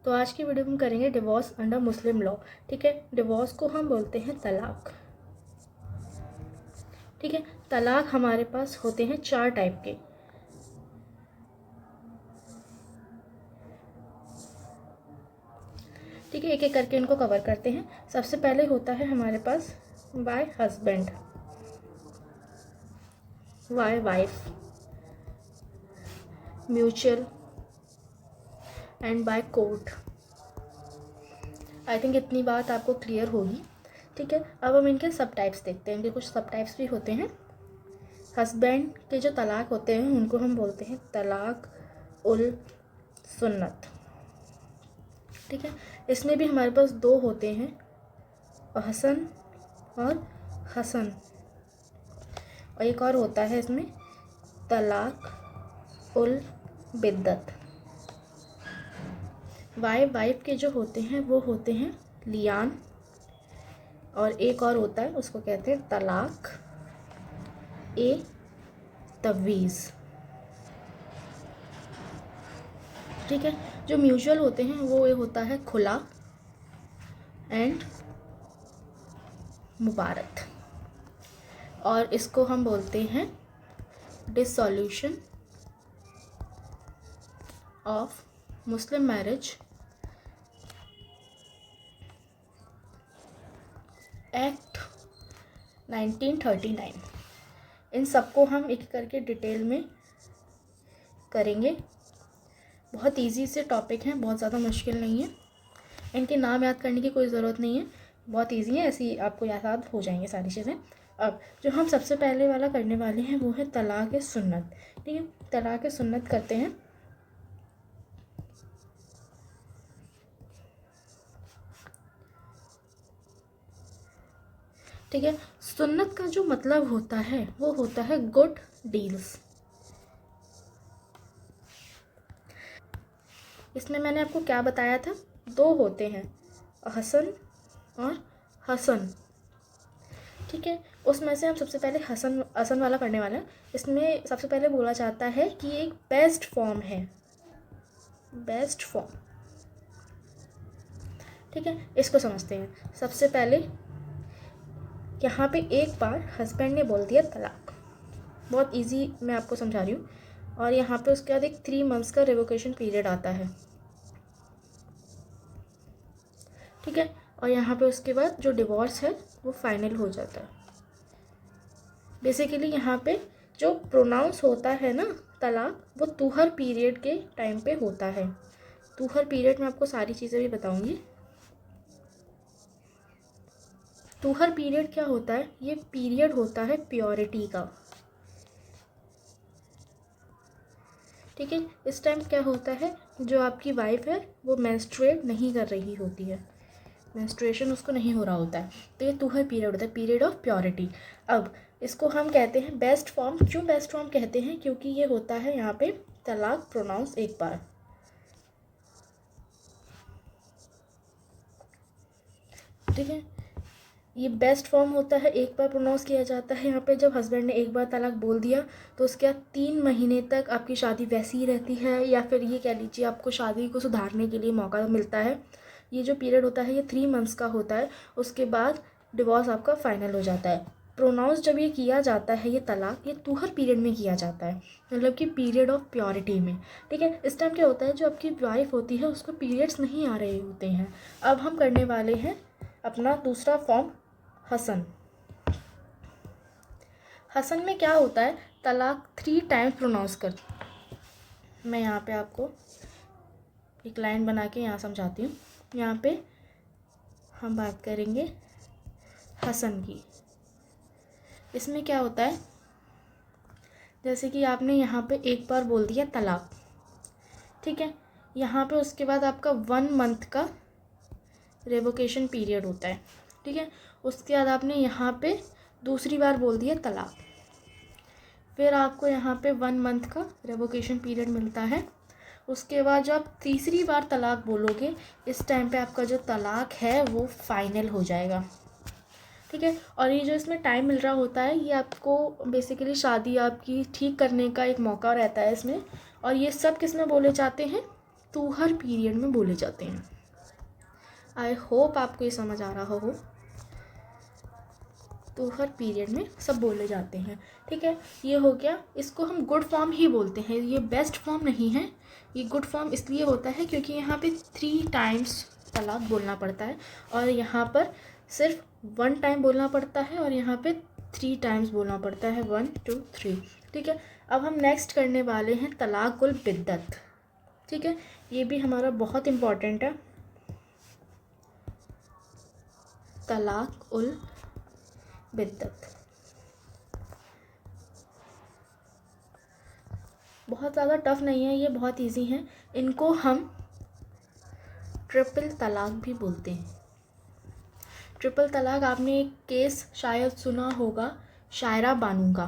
तो आज की वीडियो में हम करेंगे डिवोर्स अंडर मुस्लिम लॉ। ठीक है, डिवोर्स को हम बोलते हैं तलाक। ठीक है, तलाक हमारे पास होते हैं 4 टाइप के। ठीक है, एक एक करके इनको कवर करते हैं। सबसे पहले होता है हमारे पास by husband, by wife, mutual and by court. I think इतनी बात आपको क्लियर होगी। ठीक है, अब हम इनके सब टाइप्स देखते हैं। इनके कुछ सब टाइप्स भी होते हैं। हस्बैंड के जो तलाक होते हैं उनको हम बोलते हैं तलाक उल सुन्नत। ठीक है, इसमें भी हमारे पास 2 होते हैं, अहसन और हसन। और एक और होता है इसमें तलाक उल बिद्दत। वाइफ के जो होते हैं वो होते हैं लियान, और एक और होता है उसको कहते हैं तलाक ए तवीज़। ठीक है, जो म्यूचुअल होते हैं वो ये होता है खुला एंड मुबारक, और इसको हम बोलते हैं dissolution of Muslim marriage act 1939। इन सबको हम एक करके डिटेल में करेंगे। बहुत इजी से टॉपिक हैं, बहुत ज़्यादा मुश्किल नहीं है। इनके नाम याद करने की कोई ज़रूरत नहीं है, बहुत इजी है, ऐसी आपको याद हो जाएंगे सारी चीज़ें। अब जो हम सबसे पहले वाला करने वाले हैं वो है तलाक सुन्नत। ठीक है, तलाक सुन्नत करते हैं। ठीक है, सुन्नत का जो मतलब होता है वो होता है गुड डील्स। इसमें मैंने आपको क्या बताया था, 2 होते हैं, हसन और हसन। ठीक है, उसमें से हम सबसे पहले हसन वाला करने वाले हैं। इसमें सबसे पहले बोला जाता है कि एक बेस्ट फॉर्म है, बेस्ट फॉर्म। ठीक है, इसको समझते हैं। सबसे पहले यहाँ पे एक बार हस्बैंड ने बोल दिया तलाक, बहुत इजी मैं आपको समझा रही हूँ। और यहाँ पे उसके बाद एक 3 मंथ्स का रिवोकेशन पीरियड आता है। ठीक है, और यहाँ पे उसके बाद जो डिवोर्स है वो फाइनल हो जाता है। बेसिकली यहाँ पे जो प्रोनाउंस होता है ना तलाक, वो तुहर पीरियड के टाइम पे होता है। तुहर पीरियड में आपको सारी चीज़ें भी बताऊंगी। तुहर पीरियड क्या होता है, ये पीरियड होता है प्योरिटी का। ठीक है, इस टाइम क्या होता है, जो आपकी वाइफ है वो मेंस्ट्रुएट नहीं कर रही होती है, मेंस्ट्रुएशन उसको नहीं हो रहा होता है, तो ये तुहर पीरियड होता है, पीरियड ऑफ प्योरिटी। अब इसको हम कहते हैं बेस्ट फॉर्म। क्यों बेस्ट फॉर्म कहते हैं, क्योंकि ये होता है यहाँ पे तलाक प्रोनाउंस एक बार। ठीक है, ये बेस्ट फॉर्म होता है, एक बार प्रोनाउंस किया जाता है। यहाँ पे जब हस्बैंड ने एक बार तलाक बोल दिया तो उसके बाद 3 महीने तक आपकी शादी वैसी ही रहती है, या फिर ये कह लीजिए आपको शादी को सुधारने के लिए मौका मिलता है। ये जो पीरियड होता है ये 3 मंथ्स का होता है। उसके बाद डिवोर्स आपका फाइनल हो जाता है। प्रोनाउंस जब ये किया जाता है ये तलाक, ये तुहर पीरियड में किया जाता है, मतलब कि पीरियड ऑफ प्योरिटी में। ठीक है, इस टाइम क्या होता है, जो आपकी वाइफ होती है उसको पीरियड्स नहीं आ रहे होते हैं। अब हम करने वाले हैं अपना दूसरा फॉर्म हसन। हसन में क्या होता है, तलाक 3 टाइम्स प्रोनाउंस कर। मैं यहाँ पे आपको एक लाइन बना के यहाँ समझाती हूँ। यहाँ पे हम बात करेंगे हसन की। इसमें क्या होता है, जैसे कि आपने यहाँ पे एक बार बोल दिया तलाक। ठीक है, यहाँ पे उसके बाद आपका 1 मंथ का रेवोकेशन पीरियड होता है। ठीक है, उसके बाद आपने यहाँ पे दूसरी बार बोल दिया तलाक, फिर आपको यहाँ पे 1 मंथ का रेवोकेशन पीरियड मिलता है। उसके बाद जब आप तीसरी बार तलाक बोलोगे, इस टाइम पे आपका जो तलाक है वो फाइनल हो जाएगा। ठीक है, और ये जो इसमें टाइम मिल रहा होता है ये आपको बेसिकली शादी आपकी ठीक करने का एक मौका रहता है इसमें। और ये सब किस में बोले जाते हैं, तूहर पीरियड में बोले जाते हैं। आई होप आपको ये समझ आ रहा हो। तूहर पीरियड में सब बोले जाते हैं, ठीक है। ये हो गया, इसको हम गुड फॉर्म ही बोलते हैं, ये बेस्ट फॉर्म नहीं है। ये गुड फॉर्म इसलिए होता है क्योंकि यहाँ पे 3 टाइम्स तलाक बोलना पड़ता है, और यहाँ पर सिर्फ 1 टाइम बोलना पड़ता है, और यहाँ पे 3 टाइम्स बोलना पड़ता है, 1 2 3, ठीक है। अब हम नेक्स्ट करने वाले हैं तलाक उल बिद्दत, ठीक है। ये भी हमारा बहुत इम्पॉर्टेंट है, तलाक उल बिद्दत। बहुत ज़्यादा टफ नहीं है, ये बहुत इजी है। इनको हम ट्रिपल तलाक भी बोलते हैं। ट्रिपल तलाक आपने एक केस शायद सुना होगा, शायरा बानू का।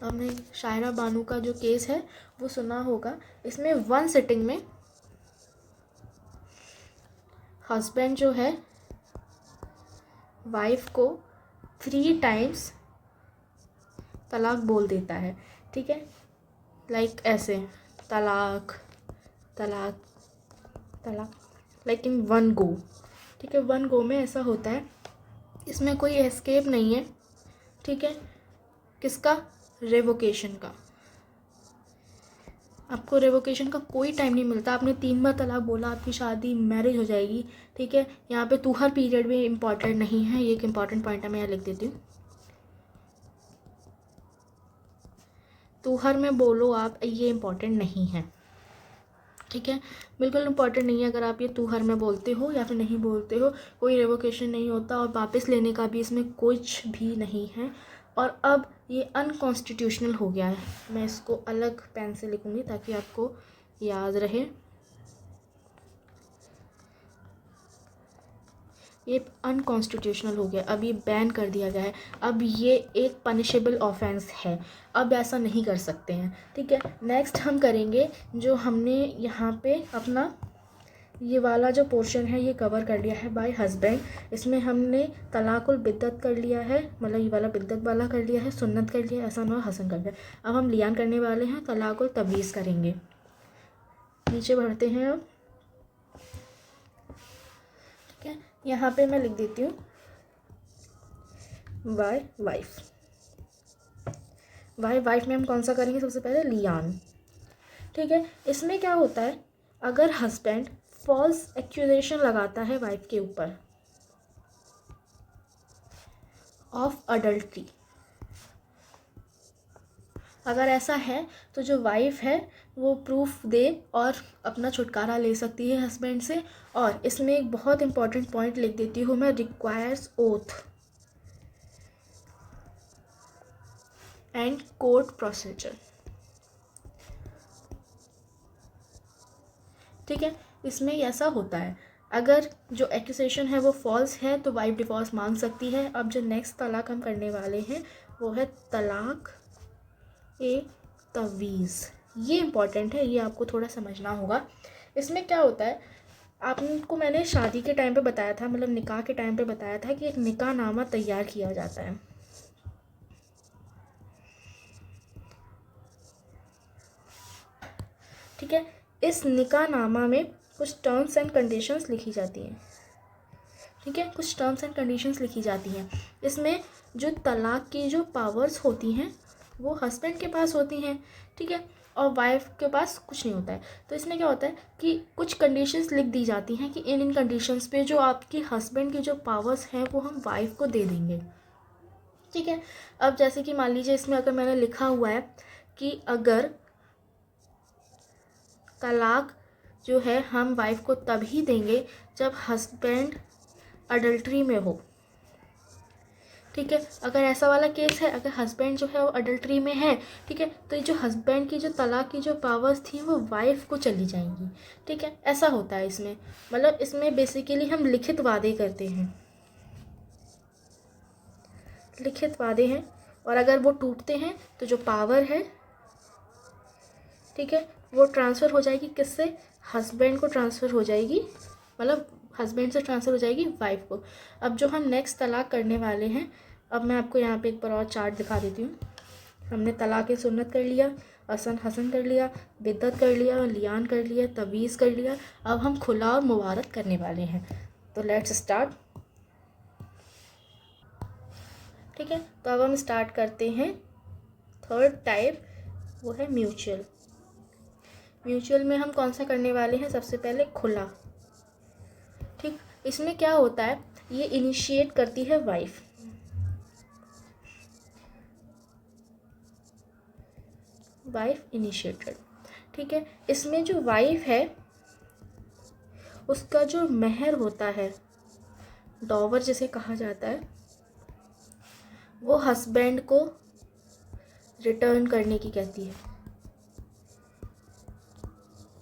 आपने शायरा बानू का जो केस है वो सुना होगा। इसमें 1 सिटिंग में हस्बैंड जो है वाइफ को 3 टाइम्स तलाक बोल देता है, ठीक है। लाइक ऐसे, तलाक तलाक तलाक, लाइक इन 1 गो, ठीक है। 1 गो में ऐसा होता है, इसमें कोई एस्केप नहीं है, ठीक है। किसका? रेवोकेशन का। आपको रेवोकेशन का कोई टाइम नहीं मिलता। आपने 3 बार तलाक बोला, आपकी शादी मैरिज हो जाएगी, ठीक है। यहाँ पे तूहर पीरियड भी इम्पॉर्टेंट नहीं है, ये एक इम्पॉर्टेंट पॉइंट है, मैं यहाँ लिख देती हूँ। तूहर में बोलो आप, ये इम्पॉर्टेंट नहीं है, ठीक है। बिल्कुल इम्पॉर्टेंट नहीं है। अगर आप ये तूहर में बोलते हो या फिर नहीं बोलते हो, कोई रेवोकेशन नहीं होता, और वापस लेने का भी इसमें कुछ भी नहीं है। और अब ये अनकॉन्स्टिट्यूशनल हो गया है। मैं इसको अलग पेन से लिखूँगी ताकि आपको याद रहे। ये अनकॉन्स्टिट्यूशनल हो गया, अब ये बैन कर दिया गया है। अब ये एक पनिशेबल ऑफेंस है, अब ऐसा नहीं कर सकते हैं, ठीक है। नेक्स्ट हम करेंगे, जो हमने यहाँ पे अपना ये वाला जो पोर्शन है ये कवर कर लिया है बाय हस्बैंड। इसमें हमने तलाकुल बिद्दत कर लिया है, मतलब ये वाला बिद्दत वाला कर लिया है, सुन्नत कर लिया, ऐसा ना हसन कर लिया। अब हम लियान करने वाले हैं, तलाकुल तवीज़ करेंगे। नीचे बढ़ते हैं अब, ठीक है। यहाँ पे मैं लिख देती हूँ बाय वाइफ। बाय वाइफ में हम कौन सा करेंगे? सबसे पहले लियान, ठीक है। इसमें क्या होता है, अगर हस्बैंड फॉल्स एक्यूजेशन लगाता है वाइफ के ऊपर ऑफ अडल्ट्री, अगर ऐसा है तो जो वाइफ है वो प्रूफ दे और अपना छुटकारा ले सकती है हस्बैंड से। और इसमें एक बहुत इंपॉर्टेंट पॉइंट लिख देती हूँ मैं, requires oath and court procedure, ठीक है। इसमें ऐसा होता है, अगर जो एक्यूजेशन है वो फॉल्स है तो वाइफ डिवोर्स मांग सकती है। अब जो नेक्स्ट तलाक हम करने वाले हैं वो है तलाक ए तवीज़। ये इम्पॉर्टेंट है, ये आपको थोड़ा समझना होगा। इसमें क्या होता है, आपको मैंने शादी के टाइम पे बताया था, मतलब निकाह के टाइम पे बताया था कि एक निकाह नामा तैयार किया जाता है, ठीक है। इस निकाह नामा में कुछ टर्म्स एंड कंडीशंस लिखी जाती हैं, ठीक है। कुछ टर्म्स एंड कंडीशंस लिखी जाती हैं। इसमें जो तलाक की जो पावर्स होती हैं वो हस्बैंड के पास होती हैं, ठीक है, और वाइफ के पास कुछ नहीं होता है। तो इसमें क्या होता है कि कुछ कंडीशंस लिख दी जाती हैं कि इन कंडीशंस पे जो आपकी हस्बैंड की जो पावर्स हैं वो हम वाइफ को दे देंगे, ठीक है। अब जैसे कि मान लीजिए इसमें अगर मैंने लिखा हुआ है कि अगर तलाक जो है हम वाइफ को तभी देंगे जब हस्बैंड अडल्ट्री में हो, ठीक है। अगर ऐसा वाला केस है, अगर हस्बैंड जो है वो अडल्ट्री में है, ठीक है, तो ये जो हस्बैंड की जो तलाक की जो पावर्स थी वो वाइफ को चली जाएंगी, ठीक है। ऐसा होता है इसमें, मतलब इसमें बेसिकली हम लिखित वादे करते हैं, लिखित वादे हैं, और अगर वो टूटते हैं तो जो पावर है, ठीक है, वो ट्रांसफ़र हो जाएगी किससे? हस्बैंड को ट्रांसफ़र हो जाएगी, मतलब हस्बैंड से ट्रांसफ़र हो जाएगी वाइफ को। अब जो हम नेक्स्ट तलाक करने वाले हैं, अब मैं आपको यहाँ पे एक बार और चार्ट दिखा देती हूँ। हमने तलाक़ सुन्नत कर लिया, असन हसन कर लिया, बिद्दत कर लिया, लियान कर लिया, तवीज़ कर लिया। अब हम खुला और मुबारक करने वाले हैं। तो लेट्स स्टार्ट। ठीक है, तो अब हम स्टार्ट करते हैं। थर्ड टाइप वो है म्यूचुअल। म्यूचुअल में हम कौन सा करने वाले हैं? सबसे पहले खुला। ठीक, इसमें क्या होता है, ये इनिशिएट करती है वाइफ। Wife initiated. ठीक है, इसमें जो वाइफ है उसका जो महर होता है, डॉवर जिसे कहा जाता है, वो हस्बैंड को रिटर्न करने की कहती है।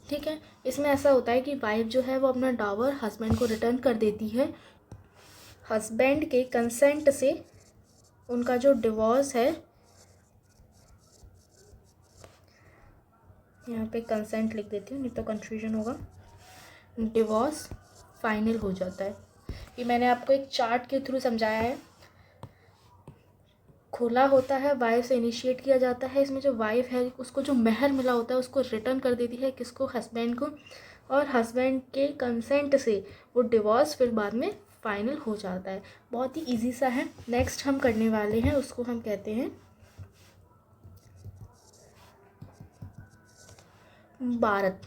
ठीक है, इसमें ऐसा होता है कि वाइफ जो है वो अपना डॉवर हस्बैंड को रिटर्न कर देती है। हस्बैंड के कंसेंट से उनका जो डिवोर्स है, यहाँ पे कंसेंट लिख देती हूँ नहीं तो कन्फ्यूजन होगा, डिवोर्स फाइनल हो जाता है। ये मैंने आपको एक चार्ट के थ्रू समझाया है। खुला होता है, वाइफ से इनिशिएट किया जाता है। इसमें जो वाइफ है उसको जो महर मिला होता है उसको रिटर्न कर देती है, किसको? हस्बैंड को। और हस्बैंड के कंसेंट से वो डिवोर्स फिर बाद में फाइनल हो जाता है। बहुत ही इजी सा है। नेक्स्ट हम करने वाले हैं, उसको हम कहते हैं मुबारत।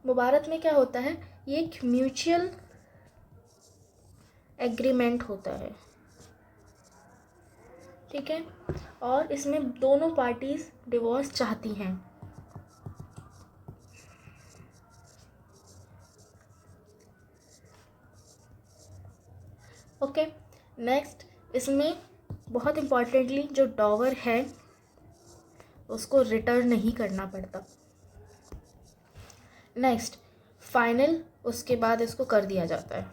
मुबारत में क्या होता है, ये एक म्यूचुअल एग्रीमेंट होता है। ठीक है, और इसमें दोनों पार्टीज डिवोर्स चाहती हैं। ओके, नेक्स्ट इसमें बहुत इम्पॉर्टेंटली जो डॉवर है उसको रिटर्न नहीं करना पड़ता। नेक्स्ट फाइनल उसके बाद इसको कर दिया जाता है।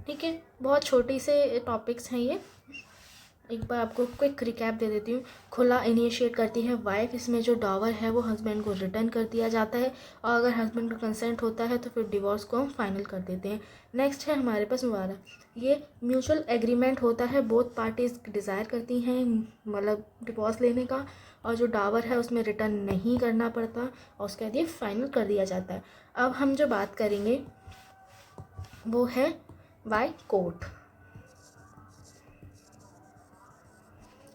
ठीक है, बहुत छोटी से टॉपिक्स हैं ये। एक बार आपको क्विक रिकैप दे देती हूँ। खुला इनिशिएट करती है वाइफ, इसमें जो डॉवर है वो हस्बैंड को रिटर्न कर दिया जाता है, और अगर हस्बैंड का कंसेंट होता है तो फिर डिवोर्स को हम फाइनल कर देते हैं। नेक्स्ट है हमारे पास मुबारक। ये म्यूचुअल एग्रीमेंट होता है, बोथ पार्टीज डिज़ायर करती हैं मतलब डिवोर्स लेने का, और जो डॉवर है उसमें रिटर्न नहीं करना पड़ता और उसके बाद ये फाइनल कर दिया जाता है। अब हम जो बात करेंगे वो है बाय कोर्ट।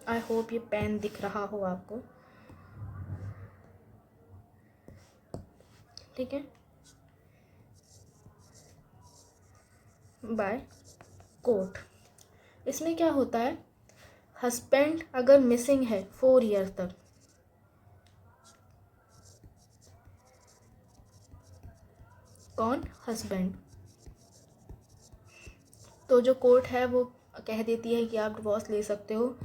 आई होप ये पेन दिख रहा हो आपको। ठीक है, बाय कोर्ट। इसमें क्या होता है, हस्बैंड अगर मिसिंग है 4 ईयर तक, कौन? हस्बैंड। तो जो कोर्ट है वो कह देती है कि आप डिवोर्स ले सकते हो।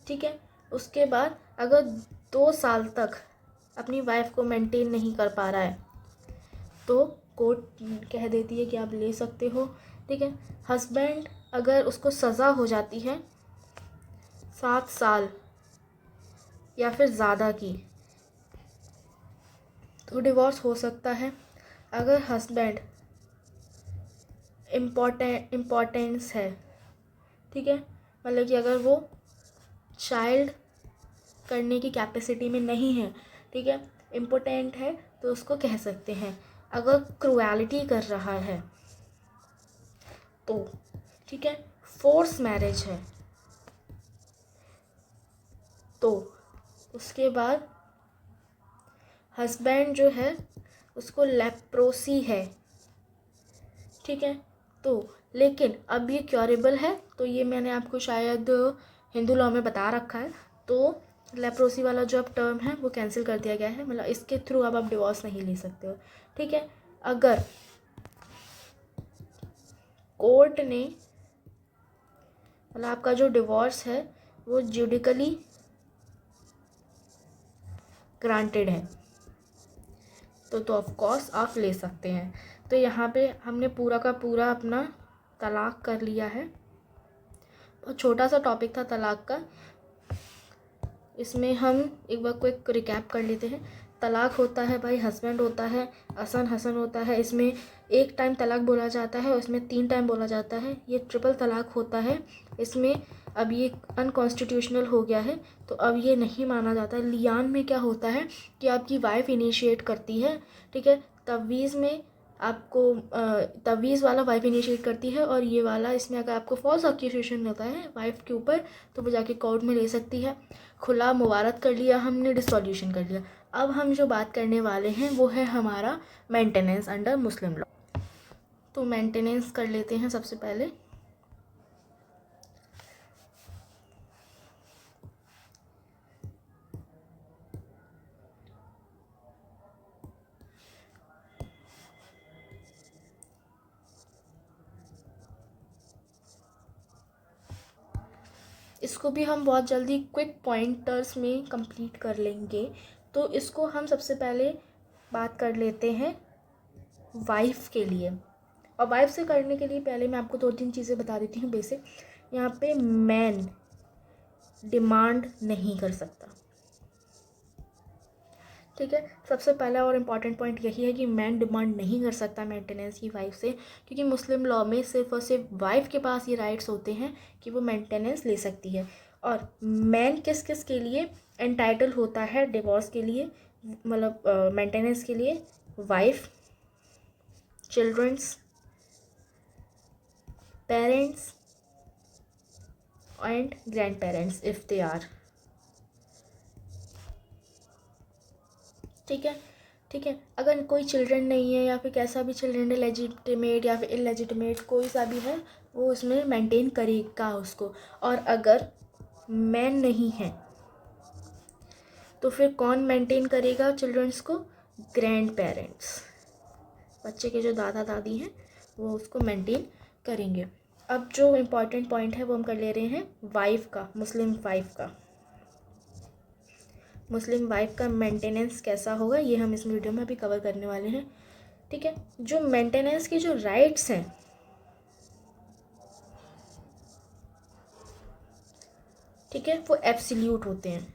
ठीक है, उसके बाद अगर 2 साल तक अपनी वाइफ को मेंटेन नहीं कर पा रहा है तो कोर्ट कह देती है कि आप ले सकते हो। ठीक है, हस्बैंड अगर उसको सज़ा हो जाती है 7 साल या फिर ज़्यादा की तो डिवोर्स हो सकता है। अगर हस्बैंड इम्पोर्टेंस है, ठीक है, मतलब कि अगर वो चाइल्ड करने की कैपेसिटी में नहीं है, ठीक है, इम्पोर्टेंट है, तो उसको कह सकते हैं। अगर क्रूएलिटी कर रहा है तो, ठीक है, फोर्स मैरिज है तो, उसके बाद हस्बैंड जो है उसको लेप्रोसी है, ठीक है, तो लेकिन अब ये क्योरेबल है, तो ये मैंने आपको शायद हिंदू लॉ में बता रखा है। तो लेप्रोसी वाला जो अब टर्म है वो कैंसिल कर दिया गया है, मतलब इसके थ्रू अब आप डिवोर्स नहीं ले सकते हो। ठीक है, अगर कोर्ट ने मतलब आपका जो डिवोर्स है वो जुडिकली ग्रांटेड है तो ऑफ कोर्स आप ले सकते हैं। तो यहाँ पे हमने पूरा का पूरा अपना तलाक कर लिया है। बहुत छोटा सा टॉपिक था तलाक का। इसमें हम एक बार क्विक रिकैप कर लेते हैं। तलाक होता है भाई, हस्बैंड होता है, असन हसन होता है, इसमें एक टाइम तलाक बोला जाता है, उसमें 3 टाइम बोला जाता है। ये ट्रिपल तलाक होता है, इसमें अब ये अनकॉन्स्टिट्यूशनल हो गया है, तो अब ये नहीं माना जाता है। लियान में क्या होता है कि आपकी वाइफ इनिशिएट करती है, ठीक है। तवीज़ में आपको तवीज़ वाला वाइफ इनिशिएट करती है, और ये वाला, इसमें अगर आपको फॉल्स एक्यूजेशन होता है वाइफ के ऊपर तो वो जाके कोर्ट में ले सकती है। खुला मुबारत कर लिया हमने, डिसोल्यूशन कर लिया। अब हम जो बात करने वाले हैं वो है हमारा मेंटेनेंस अंडर मुस्लिम लॉ। तो मेंटेनेंस कर लेते हैं सबसे पहले। इसको भी हम बहुत जल्दी क्विक पॉइंटर्स में कंप्लीट कर लेंगे। तो इसको हम सबसे पहले बात कर लेते हैं वाइफ के लिए। और वाइफ से करने के लिए पहले मैं आपको 2-3 चीज़ें बता देती हूँ बेसिक। यहाँ पे मैन डिमांड नहीं कर सकता, ठीक है। सबसे पहला और इम्पॉर्टेंट पॉइंट यही है कि मैन डिमांड नहीं कर सकता मेंटेनेंस की वाइफ से, क्योंकि मुस्लिम लॉ में सिर्फ और सिर्फ वाइफ के पास ये राइट्स होते हैं कि वो मेंटेनेंस ले सकती है। और मैन किस किस के लिए एंटाइटल होता है डिवोर्स के लिए, मतलब मेंटेनेंस के लिए? Wife, childrens, parents and grandparents if they are, ठीक है, ठीक है। अगर कोई चिल्ड्रन नहीं है या फिर कैसा भी चिल्ड्रन है, लेजिटिमेट या फिर इलेजिटिमेट कोई सा भी है, वो उसमें मेंटेन करेगा उसको। और अगर मैन नहीं है तो फिर कौन मेंटेन करेगा चिल्ड्रंस को? ग्रैंड पेरेंट्स, बच्चे के जो दादा दादी हैं वो उसको मेंटेन करेंगे। अब जो इम्पॉर्टेंट पॉइंट है वो हम कर ले रहे हैं वाइफ का, मुस्लिम वाइफ का। मुस्लिम वाइफ का मेंटेनेंस कैसा होगा ये हम इस वीडियो में अभी कवर करने वाले हैं, ठीक है। जो मेंटेनेंस के जो राइट्स हैं, ठीक है, वो एब्सोल्यूट होते हैं।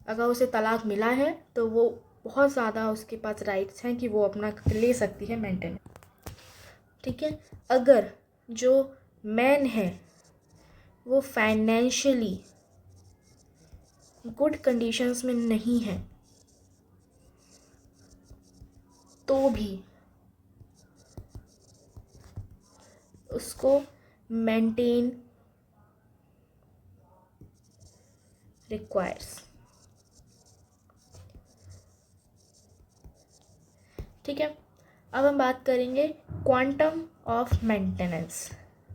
अगर उसे तलाक मिला है तो वो बहुत ज़्यादा उसके पास राइट्स हैं कि वो अपना ले सकती है मेंटेनेंस, ठीक है। अगर जो मैन है वो फाइनेंशियली गुड कंडीशंस में नहीं है तो भी उसको मेंटेन रिक्वायर्स, ठीक है। अब हम बात करेंगे क्वांटम ऑफ मेंटेनेंस,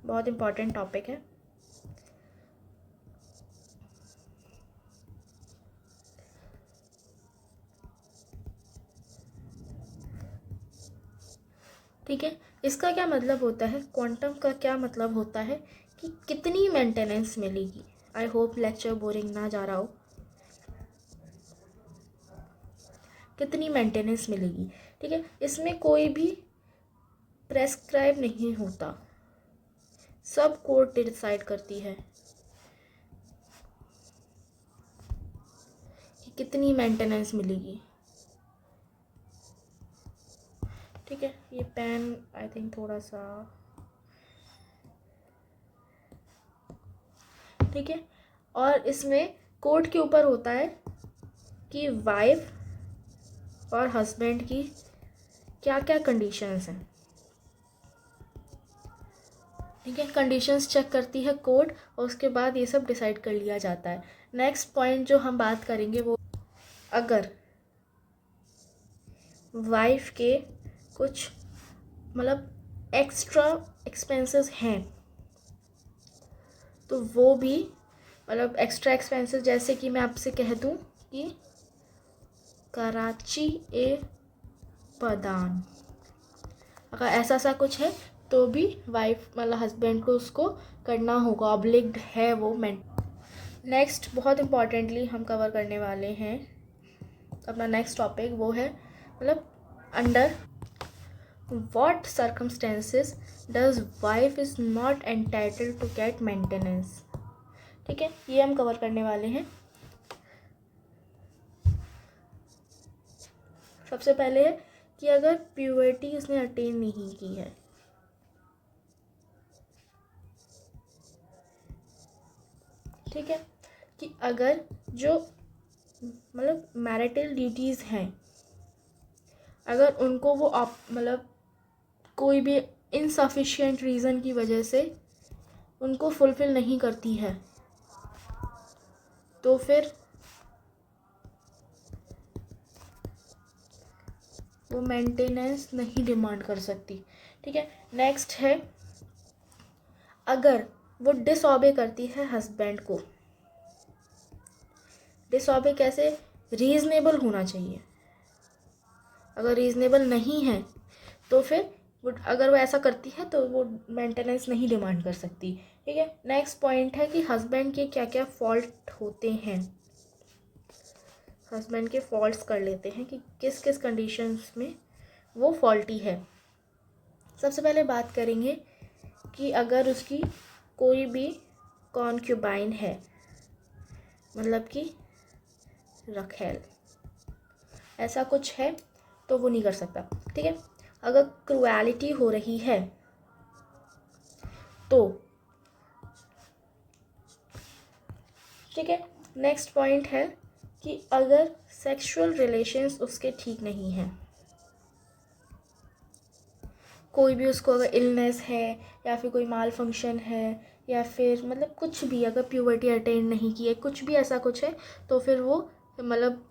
बहुत इम्पॉर्टेंट टॉपिक है। ठीक है, इसका क्या मतलब होता है, क्वांटम का क्या मतलब होता है कि कितनी मेंटेनेंस मिलेगी। आई होप लेक्चर बोरिंग ना जा रहा हो। कितनी मेंटेनेंस मिलेगी, ठीक है। इसमें कोई भी प्रेस्क्राइब नहीं होता, सब कोर्ट डिसाइड करती है कि कितनी मेंटेनेंस मिलेगी, ठीक है। ये पेन आई थिंक थोड़ा सा, ठीक है। और इसमें कोर्ट के ऊपर होता है कि वाइफ और हस्बैंड की क्या क्या कंडीशंस हैं, ठीक है। कंडीशंस चेक करती है कोर्ट और उसके बाद ये सब डिसाइड कर लिया जाता है। नेक्स्ट पॉइंट जो हम बात करेंगे वो, अगर वाइफ के कुछ मतलब एक्स्ट्रा एक्सपेंसेस हैं तो वो भी, मतलब एक्स्ट्रा एक्सपेंसेस जैसे कि मैं आपसे कह दूं कि कराची ए पदान, अगर ऐसा सा कुछ है तो भी वाइफ मतलब हस्बैंड को उसको करना होगा, ऑब्लिग्ड है वो। नेक्स्ट बहुत इम्पॉर्टेंटली हम कवर करने वाले हैं अपना नेक्स्ट टॉपिक, वो है मतलब under what circumstances does wife is not entitled to get maintenance, ठीक है। ये हम कवर करने वाले हैं। सबसे पहले है कि अगर प्यूबर्टी उसने अटेन नहीं की है, ठीक है, कि अगर जो मतलब मैरिटल ड्यूटीज़ हैं, अगर उनको वो मतलब कोई भी इनसफिशिएंट रीज़न की वजह से उनको फुलफ़िल नहीं करती है, तो फिर वो मेंटेनेंस नहीं डिमांड कर सकती, ठीक है। नेक्स्ट है, अगर वो डिसऑबे करती है हस्बैंड को, डिसऑबे कैसे, रीज़नेबल होना चाहिए, अगर रीज़नेबल नहीं है तो फिर वो, अगर वो ऐसा करती है तो वो मेंटेनेंस नहीं डिमांड कर सकती, ठीक है। नेक्स्ट पॉइंट है कि हस्बैंड के क्या क्या फॉल्ट होते हैं, हस्बैंड के फॉल्ट्स कर लेते हैं कि किस किस कंडीशंस में वो फॉल्टी है। सबसे पहले बात करेंगे कि अगर उसकी कोई भी कॉन्क्यूबाइन है, मतलब कि रखेल, ऐसा कुछ है तो वो नहीं कर सकता, ठीक है। अगर क्रूएलिटी हो रही है तो, ठीक है। नेक्स्ट पॉइंट है कि अगर सेक्सुअल रिलेशंस उसके ठीक नहीं हैं, कोई भी उसको अगर इलनेस है या फिर कोई माल फंक्शन है या फिर मतलब कुछ भी, अगर प्यूबर्टी अटेन नहीं की है, कुछ भी ऐसा कुछ है, तो फिर वो मतलब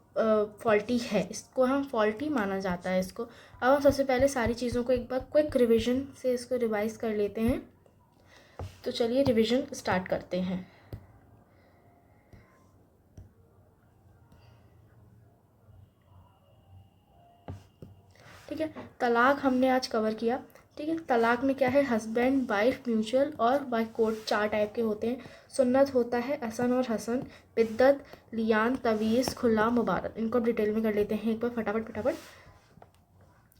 फॉल्टी है, इसको हम फॉल्टी माना जाता है इसको। अब हम सबसे पहले सारी चीज़ों को एक बार क्विक रिवीजन से इसको रिवाइज कर लेते हैं। तो चलिए रिवीजन स्टार्ट करते हैं। ठीक है, तलाक हमने आज कवर किया, ठीक है। तलाक में क्या है, हस्बैंड वाइफ म्यूचुअल और बाय कोर्ट 4 टाइप के होते हैं। सुन्नत होता है असन और हसन, बिद्दत, लियान, तवीज़, खुला, मुबारक। इनको डिटेल में कर लेते हैं एक बार फटाफट।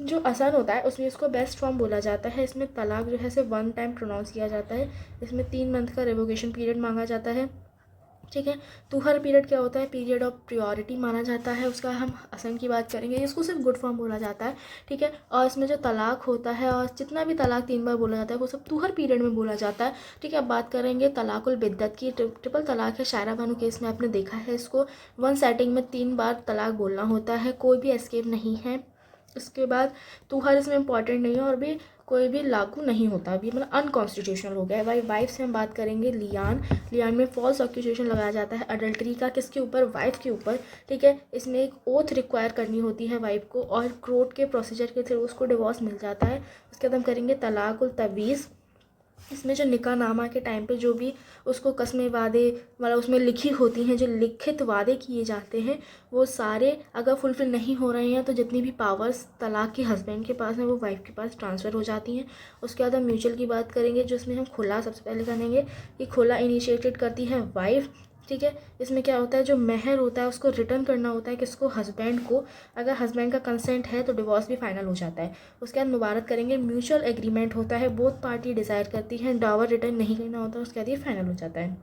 जो असन होता है उसमें इसको बेस्ट फॉर्म बोला जाता है, इसमें तलाक जो है सिर्फ 1 टाइम प्रोनाउंस किया जाता है, इसमें 3 मंथ का रिवोकेशन पीरियड मांगा जाता है, ठीक है। तुहर पीरियड क्या होता है, पीरियड ऑफ प्रियोरिटी माना जाता है, उसका हम असन की बात करेंगे, इसको सिर्फ गुड फॉर्म बोला जाता है, ठीक है। और इसमें जो तलाक होता है और जितना भी तलाक 3 बार बोला जाता है वो सब तुहर पीरियड में बोला जाता है, ठीक है। अब बात करेंगे तलाकुल बिद्दत की, ट्रिपल तलाक है, शायरा बानो केस में आपने देखा है इसको, 1 सेटिंग में 3 बार तलाक बोलना होता है, कोई भी एस्केप नहीं है। उसके बाद तुहर इसमें इंपॉर्टेंट नहीं है और भी कोई भी लागू नहीं होता, अभी मतलब अनकॉन्स्टिट्यूशनल हो गया है। भाई वाइफ से हम बात करेंगे, लियान में फॉल्स एक्यूजेशन लगाया जाता है अडल्ट्री का, किसके ऊपर, वाइफ के ऊपर, ठीक है। इसमें एक ओथ रिक्वायर करनी होती है वाइफ को और कोर्ट के प्रोसीजर के थ्रू उसको डिवोर्स मिल जाता है। उसके बाद हम करेंगे तलाकुल तवीज़, इसमें जो निकाहनामा के टाइम पे जो भी उसको कस्में वादे मतलब उसमें लिखी होती हैं, जो लिखित वादे किए जाते हैं, वो सारे अगर फुलफिल नहीं हो रहे हैं तो जितनी भी पावर्स तलाक के हस्बैंड के पास हैं वो वाइफ के पास ट्रांसफ़र हो जाती हैं। उसके बाद हम म्यूचुअल की बात करेंगे, जो इसमें हम खुला सबसे पहले करेंगे कि खुला इनिशिएटेड करती है वाइफ, ठीक है। इसमें क्या होता है, जो मेहर होता है उसको रिटर्न करना होता है किसको, हस्बैंड को, अगर हस्बैंड का कंसेंट है तो डिवोर्स भी फाइनल हो जाता है। उसके बाद मुबारक करेंगे, म्यूचुअल एग्रीमेंट होता है, बोथ पार्टी डिसाइड करती हैं, डावर रिटर्न नहीं करना होता, उसके बाद ये फाइनल हो जाता है।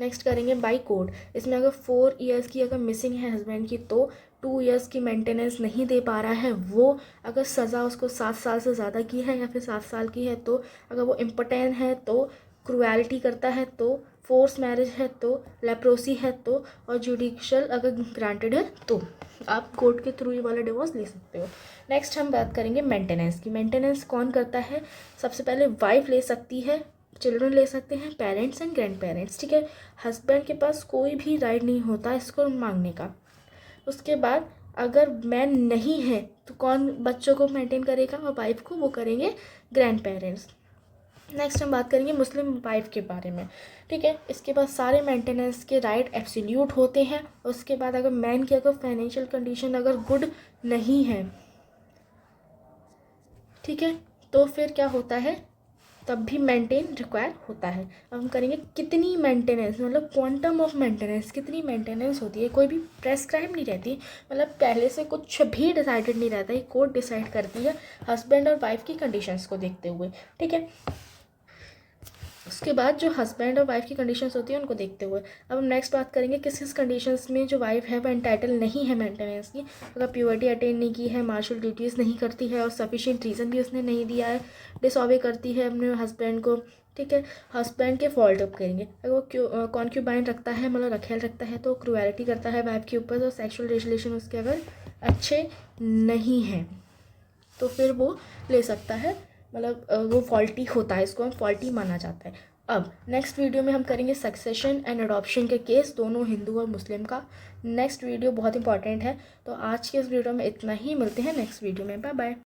नेक्स्ट करेंगे बाई कोर्ट, इसमें अगर 4 ईयर्स की अगर मिसिंग है हस्बैंड की तो 2 ईयर्स की मेंटेनेंस नहीं दे पा रहा है वो, अगर सज़ा उसको 7 साल से ज़्यादा की है या फिर 7 साल की है तो, अगर वो इम्पोर्टेंट है तो, क्रूएलिटी करता है तो, फोर्स मैरिज है तो, लेप्रोसी है तो, और जुडिशियल अगर ग्रांटेड है तो आप कोर्ट के थ्रू ये वाला डिवोर्स ले सकते हो। नेक्स्ट हम बात करेंगे मेंटेनेंस की। मेंटेनेंस कौन करता है, सबसे पहले वाइफ ले सकती है, चिल्ड्रन ले सकते हैं, पेरेंट्स एंड ग्रैंड पेरेंट्स, ठीक है। हस्बैंड के पास कोई भी राइट नहीं होता इसको मांगने का। उसके बाद अगर मैन नहीं है तो कौन बच्चों को मेंटेन करेगा, और वाइफ को वो करेंगे ग्रैंड पेरेंट्स। नेक्स्ट हम बात करेंगे मुस्लिम वाइफ के बारे में, ठीक है। इसके बाद सारे मेंटेनेंस के राइट एब्सोल्यूट होते हैं। उसके बाद अगर मैन की अगर फाइनेंशियल कंडीशन अगर गुड नहीं है, ठीक है, तो फिर क्या होता है, तब भी मेंटेन रिक्वायर होता है। अब हम करेंगे कितनी मेंटेनेंस, मतलब क्वांटम ऑफ मेंटेनेंस, कितनी मेंटेनेंस होती है, कोई भी प्रेस्क्राइब नहीं रहती, मतलब पहले से कुछ भी डिसाइडेड नहीं रहता, ये कोर्ट डिसाइड करती है हस्बैंड और वाइफ की कंडीशंस को देखते हुए, ठीक है। उसके बाद जो हस्बैंड और वाइफ की कंडीशंस होती है उनको देखते हुए अब हम नेक्स्ट बात करेंगे किस किस कंडीशंस में जो वाइफ है वो एंटाइटल नहीं है मेंटेनेंस की। अगर प्योरिटी अटेन नहीं की है, मार्शल ड्यूटीज़ नहीं करती है और सफिशिएंट रीज़न भी उसने नहीं दिया है, डिसऑबे करती है अपने हस्बैंड को, ठीक है। हस्बैंड के फॉल्ट अप करेंगे। अगर वो कॉन्क्यूबाइन रखता है, मतलब रखेल रखता है, तो क्रूएलिटी करता है वाइफ के ऊपर, तो सेक्शुअल रिलेशन उसके अगर अच्छे नहीं हैं तो फिर वो ले सकता है, मतलब वो फॉल्टी होता है, इसको हम फॉल्टी माना जाता है। अब नेक्स्ट वीडियो में हम करेंगे सक्सेशन एंड अडॉप्शन के केस, दोनों हिंदू और मुस्लिम का। नेक्स्ट वीडियो बहुत इंपॉर्टेंट है। तो आज के इस वीडियो में इतना ही, मिलते हैं नेक्स्ट वीडियो में, बाय बाय।